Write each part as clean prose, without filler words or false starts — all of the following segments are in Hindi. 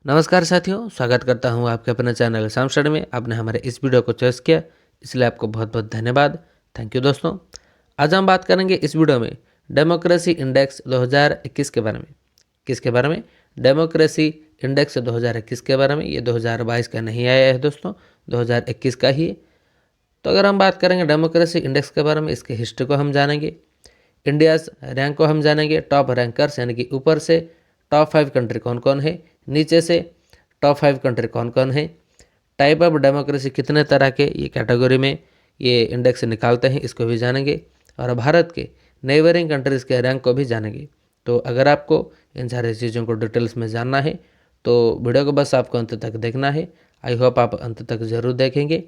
नमस्कार साथियों, स्वागत करता हूं आपके अपने चैनल शाम स्टडी में। आपने हमारे इस वीडियो को चॉइस किया, इसलिए आपको बहुत बहुत धन्यवाद। थैंक यू दोस्तों। आज हम बात करेंगे इस वीडियो में डेमोक्रेसी इंडेक्स 2021 के बारे में। किसके बारे में? डेमोक्रेसी इंडेक्स 2021 के बारे में। ये 2022 का नहीं आया है दोस्तों, 2021 का ही है। तो अगर हम बात करेंगे डेमोक्रेसी इंडेक्स के बारे में, इसकी हिस्ट्री को हम जानेंगे, इंडियाज़ रैंक को हम जानेंगे, टॉप रैंकर्स यानी कि ऊपर से टॉप 5 कंट्री कौन कौन है, नीचे से टॉप 5 कंट्री कौन कौन है, टाइप ऑफ डेमोक्रेसी कितने तरह के ये कैटेगरी में ये इंडेक्स निकालते हैं, इसको भी जानेंगे, और भारत के नेबरिंग कंट्रीज़ के रैंक को भी जानेंगे। तो अगर आपको इन सारी चीज़ों को डिटेल्स में जानना है तो वीडियो को बस आपको अंत तक देखना है। आई होप आप अंत तक ज़रूर देखेंगे।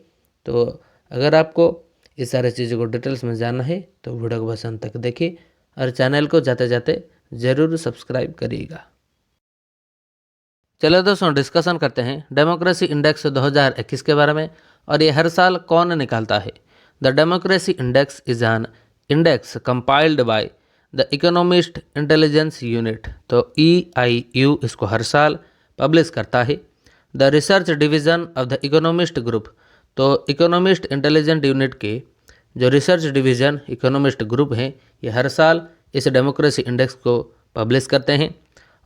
तो अगर आपको इस सारी चीज़ों को डिटेल्स में जानना है तो वीडियो को बस अंत तक देखिए और चैनल को जाते जाते ज़रूर सब्सक्राइब करिएगा। चलो दोस्तों, डिस्कशन करते हैं डेमोक्रेसी इंडेक्स 2021 के बारे में, और ये हर साल कौन निकालता है। The democracy index is an index compiled by the economist intelligence unit. तो EIU इसको हर साल पब्लिश करता है। The research division of the economist group, तो इकोनॉमिस्ट इंटेलिजेंट यूनिट के जो रिसर्च डिवीज़न इकोनॉमिस्ट ग्रुप हैं, ये हर साल इस डेमोक्रेसी इंडेक्स को पब्लिश करते हैं।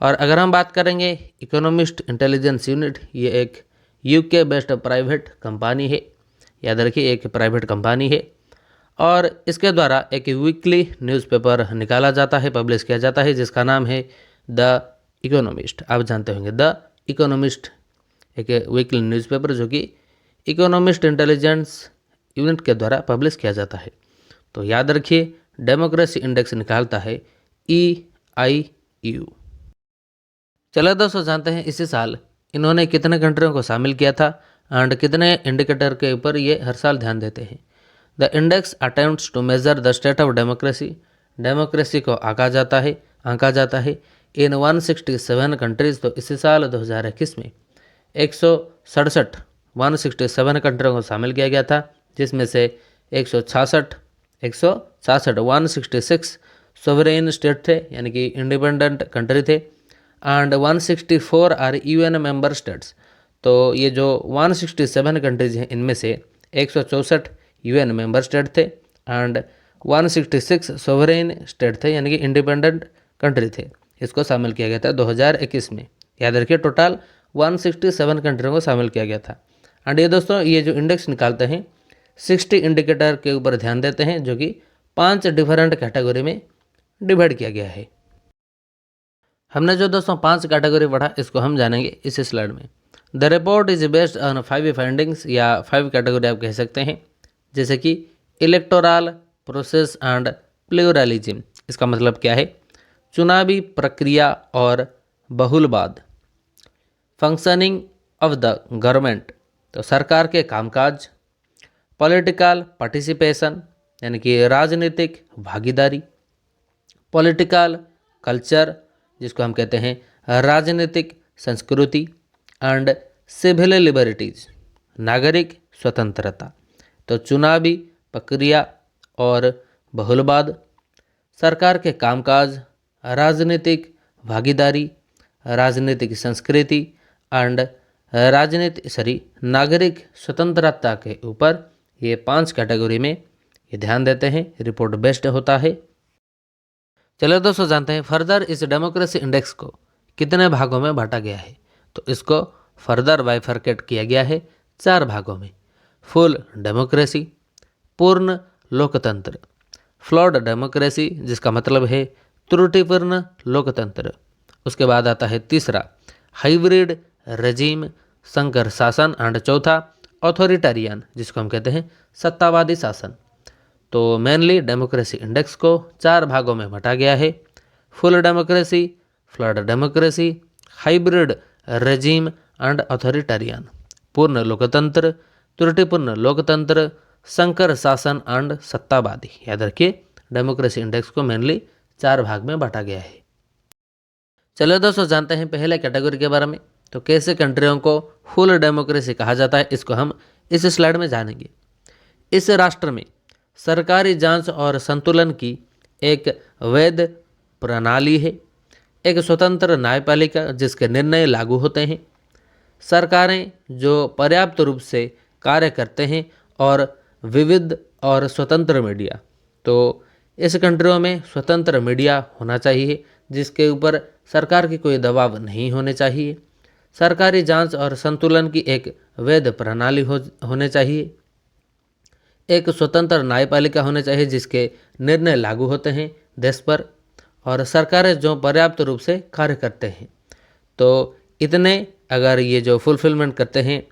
और अगर हम बात करेंगे इकोनॉमिस्ट इंटेलिजेंस यूनिट, ये एक UK बेस्ड प्राइवेट कंपनी है। याद रखिए, एक प्राइवेट कंपनी है, और इसके द्वारा एक वीकली न्यूज़पेपर निकाला जाता है, पब्लिश किया जाता है, जिसका नाम है द इकोनॉमिस्ट। आप जानते होंगे द इकोनॉमिस्ट, एक वीकली न्यूज़पेपर जो कि इकोनॉमिस्ट इंटेलिजेंस यूनिट के द्वारा पब्लिश किया जाता है। तो याद रखिए, डेमोक्रेसी इंडेक्स निकालता है EIU। चलो दोस्तों, जानते हैं इसी साल इन्होंने कितने कंट्रियों को शामिल किया था एंड कितने इंडिकेटर के ऊपर ये हर साल ध्यान देते हैं। The index attempts to measure the state of democracy, democracy को आंका जाता है इन 167 कंट्रीज़। तो इसी साल 2021 में 167 कंट्रियों को शामिल किया गया था, जिसमें से 166 सोवरेन स्टेट थे, यानी कि इंडिपेंडेंट कंट्री थे, and 164 are UN member states. तो ये जो 167 कंट्रीज हैं, इनमें से 164 UN मेंबर स्टेट थे एंड 166 सोवरेन स्टेट थे, यानी कि इंडिपेंडेंट कंट्री थे। इसको शामिल किया गया था 2021 में। याद रखिए, टोटल 167 कंट्रियों को शामिल किया गया था। एंड ये दोस्तों, ये जो इंडेक्स निकालते हैं 60 इंडिकेटर के ऊपर ध्यान देते हैं, जो कि 5 डिफरेंट कैटेगरी में डिवाइड किया गया है। हमने जो दोस्तों 5 कैटेगरी पढ़ा, इसको हम जानेंगे इस स्लाइड में। The report is based on 5 findings, या 5 कैटेगरी आप कह सकते हैं, जैसे कि इलेक्टोरल प्रोसेस एंड प्लूरलिज्म। इसका मतलब क्या है? चुनावी प्रक्रिया और बहुलवाद। फंक्शनिंग ऑफ द गवर्नमेंट, तो सरकार के कामकाज। पॉलिटिकल पार्टिसिपेशन, यानी कि राजनीतिक भागीदारी। पॉलिटिकल कल्चर, जिसको हम कहते हैं राजनीतिक संस्कृति। एंड सिविल लिबर्टीज, नागरिक स्वतंत्रता। तो चुनावी प्रक्रिया और बहुलवाद, सरकार के कामकाज, राजनीतिक भागीदारी, राजनीतिक संस्कृति एंड नागरिक स्वतंत्रता के ऊपर ये 5 कैटेगरी में ये ध्यान देते हैं। रिपोर्ट बेस्ड होता है। चलो दोस्तों, जानते हैं फर्दर इस डेमोक्रेसी इंडेक्स को कितने भागों में बांटा गया है। तो इसको फर्दर बाइफरकेट किया गया है 4 भागों में। फुल डेमोक्रेसी, पूर्ण लोकतंत्र, फ्लॉड डेमोक्रेसी, जिसका मतलब है त्रुटिपूर्ण लोकतंत्र। उसके बाद आता है तीसरा हाइब्रिड रेजिम, संकर शासन, एंड चौथा ऑथोरिटेरियन, जिसको हम कहते हैं सत्तावादी शासन। तो मेनली डेमोक्रेसी इंडेक्स को 4 भागों में बांटा गया है। Full democracy, flood democracy, hybrid regime and authoritarian. पूर्ण लोकतंत्र, त्रुटिपूर्ण लोकतंत्र, संकर शासन एंड सत्तावादी। याद रखिए, डेमोक्रेसी इंडेक्स को मेनली 4 भाग में बांटा गया है। चलो दोस्तों, जानते हैं पहले कैटेगरी के बारे में। तो कैसे कंट्रियों को फुल डेमोक्रेसी कहा जाता है, इसको हम इस स्लाइड में जानेंगे। इस राष्ट्र में सरकारी जांच और संतुलन की एक वैध प्रणाली है, एक स्वतंत्र न्यायपालिका जिसके निर्णय लागू होते हैं, सरकारें जो पर्याप्त रूप से कार्य करते हैं और विविध और स्वतंत्र मीडिया। तो इस कंट्रियों में स्वतंत्र मीडिया होना चाहिए जिसके ऊपर सरकार की कोई दबाव नहीं होने चाहिए। सरकारी जांच और संतुलन की एक वैध प्रणाली होने चाहिए। एक स्वतंत्र न्यायपालिका होने चाहिए जिसके निर्णय लागू होते हैं देश पर, और सरकारें जो पर्याप्त रूप से कार्य करते हैं। तो इतने अगर ये जो फुलफिलमेंट करते हैं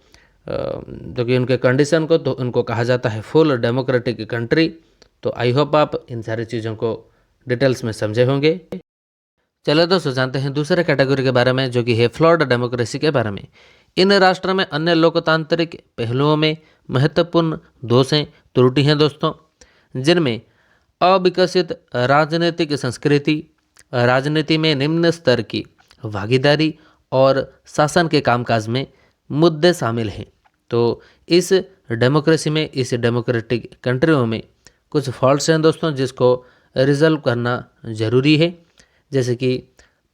जो कि उनके कंडीशन को, तो उनको कहा जाता है फुल डेमोक्रेटिक कंट्री। तो आई होप आप इन सारी चीज़ों को डिटेल्स में समझे होंगे। चलो दोस्तों जानते हैं दूसरे कैटेगरी के बारे में जो कि है फ्लॉड डेमोक्रेसी के बारे में। इन राष्ट्र में अन्य लोकतांत्रिक पहलुओं में महत्वपूर्ण दोष हैं, त्रुटि हैं दोस्तों, जिनमें अविकसित राजनीतिक संस्कृति, राजनीति में निम्न स्तर की भागीदारी और शासन के कामकाज में मुद्दे शामिल हैं। तो इस डेमोक्रेसी में, इस डेमोक्रेटिक कंट्रियों में कुछ फॉल्ट्स हैं दोस्तों जिसको रिजल्व करना ज़रूरी है। जैसे कि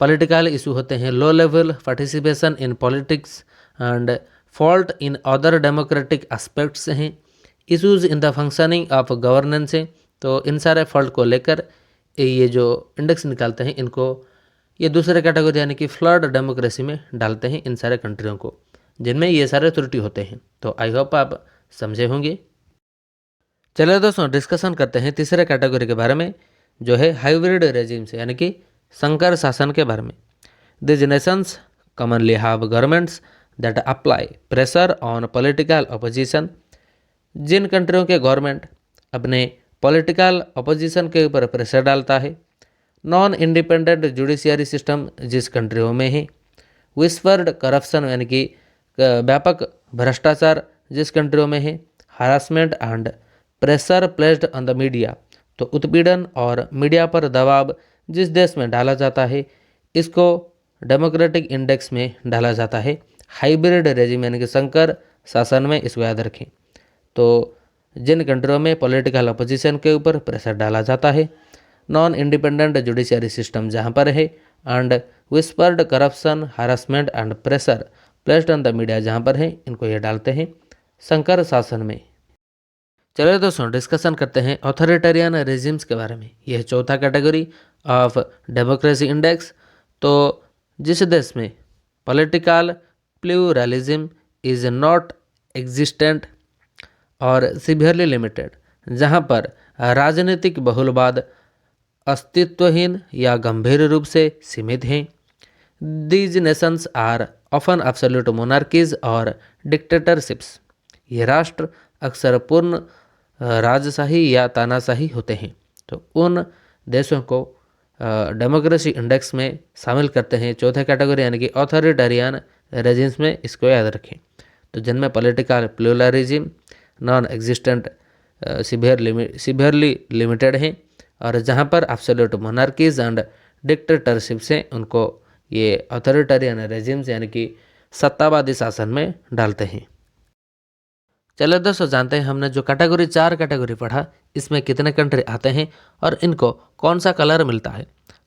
पॉलिटिकल इशू होते हैं, low level participation in politics and fault in other democratic aspects हैं, issues in the functioning of governance हैं। तो इन सारे फॉल्ट को लेकर ये जो इंडेक्स निकालते हैं इनको ये दूसरे कैटेगरी यानी कि फ्लॉड डेमोक्रेसी में डालते हैं इन सारे कंट्रियों को जिनमें ये सारे त्रुटि होते हैं। तो आई होप आप समझे होंगे। चलिए दोस्तों डिस्कशन करते हैं तीसरे कैटेगरी के बारे में जो है हाइब्रिड रेजिम्स यानी कि संकर शासन के बारे में। This nations commonly have governments that apply pressure on political opposition. जिन कंट्रियों के गवर्नमेंट अपने पॉलिटिकल अपोजिशन के ऊपर प्रेशर डालता है। नॉन इंडिपेंडेंट जुडिशियरी सिस्टम जिस कंट्रियों में है। विस्पर्ड करप्शन यानी कि व्यापक भ्रष्टाचार जिस कंट्रियों में है। Harassment and pressure placed on the media, तो उत्पीड़न और मीडिया पर दबाव जिस देश में डाला जाता है इसको डेमोक्रेटिक इंडेक्स में डाला जाता है हाइब्रिड रेजिम यानी कि संकर शासन में। इसको याद रखें। तो जिन कंट्रियों में पॉलिटिकल अपोजिशन के ऊपर प्रेशर डाला जाता है, नॉन इंडिपेंडेंट जुडिशियरी सिस्टम जहाँ पर है, and whispered corruption harassment and pressure placed on the media जहाँ पर है, इनको ये डालते हैं संकर शासन में। चलिए दोस्तों डिस्कशन करते हैं ऑथोरिटेरियन रेजिम्स के बारे में। यह चौथा कैटेगरी ऑफ डेमोक्रेसी इंडेक्स। तो जिस देश में political pluralism is not existent और सिवियरली लिमिटेड, जहां पर राजनीतिक बहुलवाद अस्तित्वहीन या गंभीर रूप से सीमित हैं। These nations are often absolute monarchies और डिक्टेटरशिप्स। ये राष्ट्र अक्सर पूर्ण राजशाही या तानाशाही होते हैं। तो उन देशों को डेमोक्रेसी इंडेक्स में शामिल करते हैं चौथे कैटेगरी यानी कि ऑथोरिटेरियन रेजिम्स में। इसको याद रखें। तो जिनमें political pluralism non existent severely limited हैं, और जहां पर एब्सोल्यूट मोनार्कीज एंड डिक्टेटरशिप्स हैं उनको ये ऑथोरिटेरियन रेजिम्स यानी कि सत्तावादी शासन में डालते हैं। चलो दोस्तों जानते हैं हमने जो कैटेगरी 4 कैटेगरी पढ़ा इसमें कितने कंट्री आते हैं और इनको कौन सा कलर मिलता है।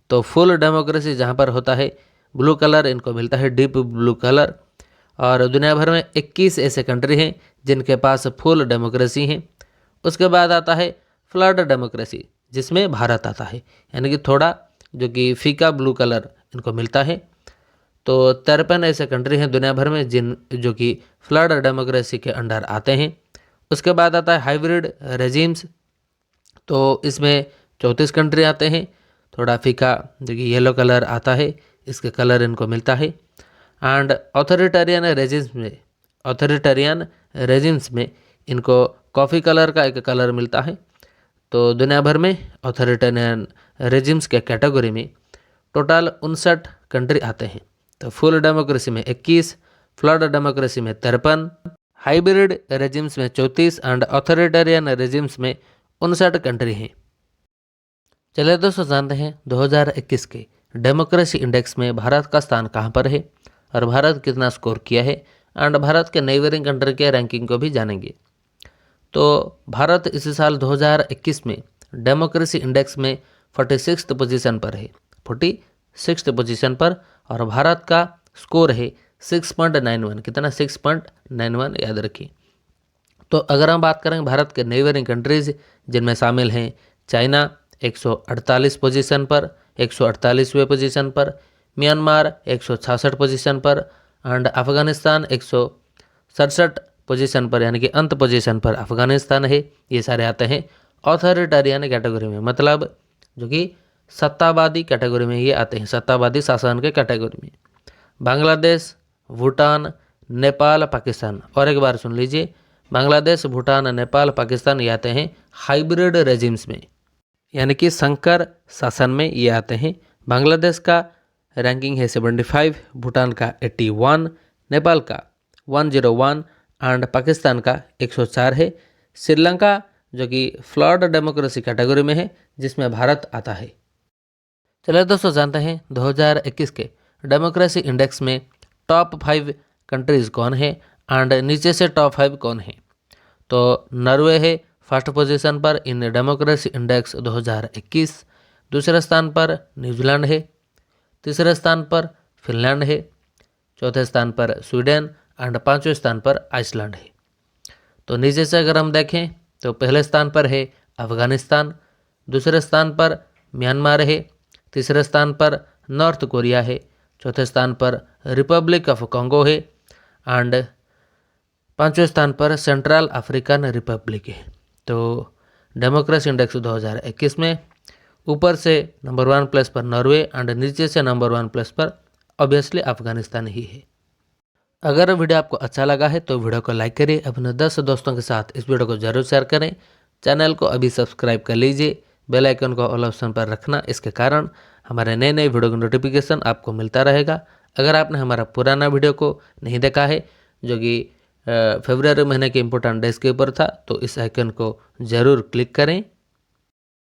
तो फुल डेमोक्रेसी जहाँ पर होता है ब्लू कलर इनको मिलता है, डीप ब्लू कलर। और दुनिया भर में 21 ऐसे कंट्री हैं जिनके पास फुल डेमोक्रेसी हैं। उसके बाद आता है फ्लड डेमोक्रेसी जिसमें भारत आता है, यानी कि थोड़ा जो कि फीका ब्लू कलर इनको मिलता है। तो 53 ऐसे कंट्री हैं दुनिया भर में जो कि फ्लड डेमोक्रेसी के अंडर आते हैं। उसके बाद आता है हाइब्रिड रेजिम्स। तो इसमें 34 कंट्री आते हैं, थोड़ा फीका जो कि येलो कलर आता है, इसके कलर इनको मिलता है। एंड ऑथोरिटेरियन रेजिम्स में इनको कॉफ़ी कलर का एक कलर मिलता है। तो दुनिया भर में ऑथोरिटेरियन रेजिम्स के कैटेगरी में टोटल 59 कंट्री आते हैं। तो फुल डेमोक्रेसी में 21, फ्लड डेमोक्रेसी में 53, हाइब्रिड रेजिम्स में 34 एंड ऑथोरिटेरियन रेजिम्स में 59 कंट्री हैं। चलिए दोस्तों जानते हैं 2021 के डेमोक्रेसी इंडेक्स में भारत का स्थान कहां पर है और भारत कितना स्कोर किया है, एंड भारत के नेबरिंग कंट्री के रैंकिंग को भी जानेंगे। तो भारत इस साल 2021 में डेमोक्रेसी इंडेक्स में 46th पोजीशन पर है, 46th पोजीशन पर, और भारत का स्कोर है 6.91, कितना 6.91 याद रखिए। तो अगर हम बात करें भारत के नेबरिंग कंट्रीज जिनमें शामिल हैं चाइना 148 पोजीशन पर, 148वें पोजीशन पर, म्यांमार 166 पोजीशन पर एंड अफगानिस्तान 167 पोजीशन पर, यानी कि अंत पोजीशन पर अफगानिस्तान है। ये सारे आते हैं ऑथोरिटेरियन कैटेगरी में, मतलब जो कि सत्तावादी कैटेगरी में ये आते हैं, सत्तावादी शासन के कैटेगरी में। बांग्लादेश, भूटान, नेपाल, पाकिस्तान, और एक बार सुन लीजिए, बांग्लादेश, भूटान, नेपाल, पाकिस्तान ये आते हैं हाइब्रिड रेजिम्स में, यानी कि संकर शासन में ये आते हैं। बांग्लादेश का रैंकिंग है 75, भूटान का 81, नेपाल का 101 एंड पाकिस्तान का 104 है। श्रीलंका जो कि फ्लॉड डेमोक्रेसी कैटेगरी में है, जिसमें भारत आता है। चलिए दोस्तों जानते हैं 2021 के डेमोक्रेसी इंडेक्स में टॉप 5 कंट्रीज कौन है एंड नीचे से टॉप 5 कौन है। तो नॉर्वे है फर्स्ट पोजीशन पर इन डेमोक्रेसी इंडेक्स 2021, दूसरे स्थान पर न्यूजीलैंड है, तीसरे स्थान पर फिनलैंड है, चौथे स्थान पर स्वीडन एंड पांचवें स्थान पर आइसलैंड है। तो नीचे से अगर हम देखें तो पहले स्थान पर है अफगानिस्तान, दूसरे स्थान पर म्यांमार है, तीसरे स्थान पर नॉर्थ कोरिया है, चौथे स्थान पर रिपब्लिक ऑफ कॉन्गो है एंड पांचवें स्थान पर सेंट्रल अफ्रीकन रिपब्लिक है। तो डेमोक्रेसी इंडेक्स 2021 में ऊपर से नंबर 1 प्लेस पर नॉर्वे एंड नीचे से नंबर 1 प्लेस पर ऑब्वियसली अफगानिस्तान ही है। अगर वीडियो आपको अच्छा लगा है तो वीडियो को लाइक करिए, अपने 10 दोस्तों के साथ इस वीडियो को जरूर शेयर करें, चैनल को अभी सब्सक्राइब कर लीजिए, बेल आइकन को ऑल ऑप्शन पर रखना, इसके कारण हमारे नए नए वीडियो का नोटिफिकेशन आपको मिलता रहेगा। अगर आपने हमारा पुराना वीडियो को नहीं देखा है जो कि फरवरी महीने के इम्पोर्टेंट डेज के ऊपर था, तो इस आइकन को ज़रूर क्लिक करें।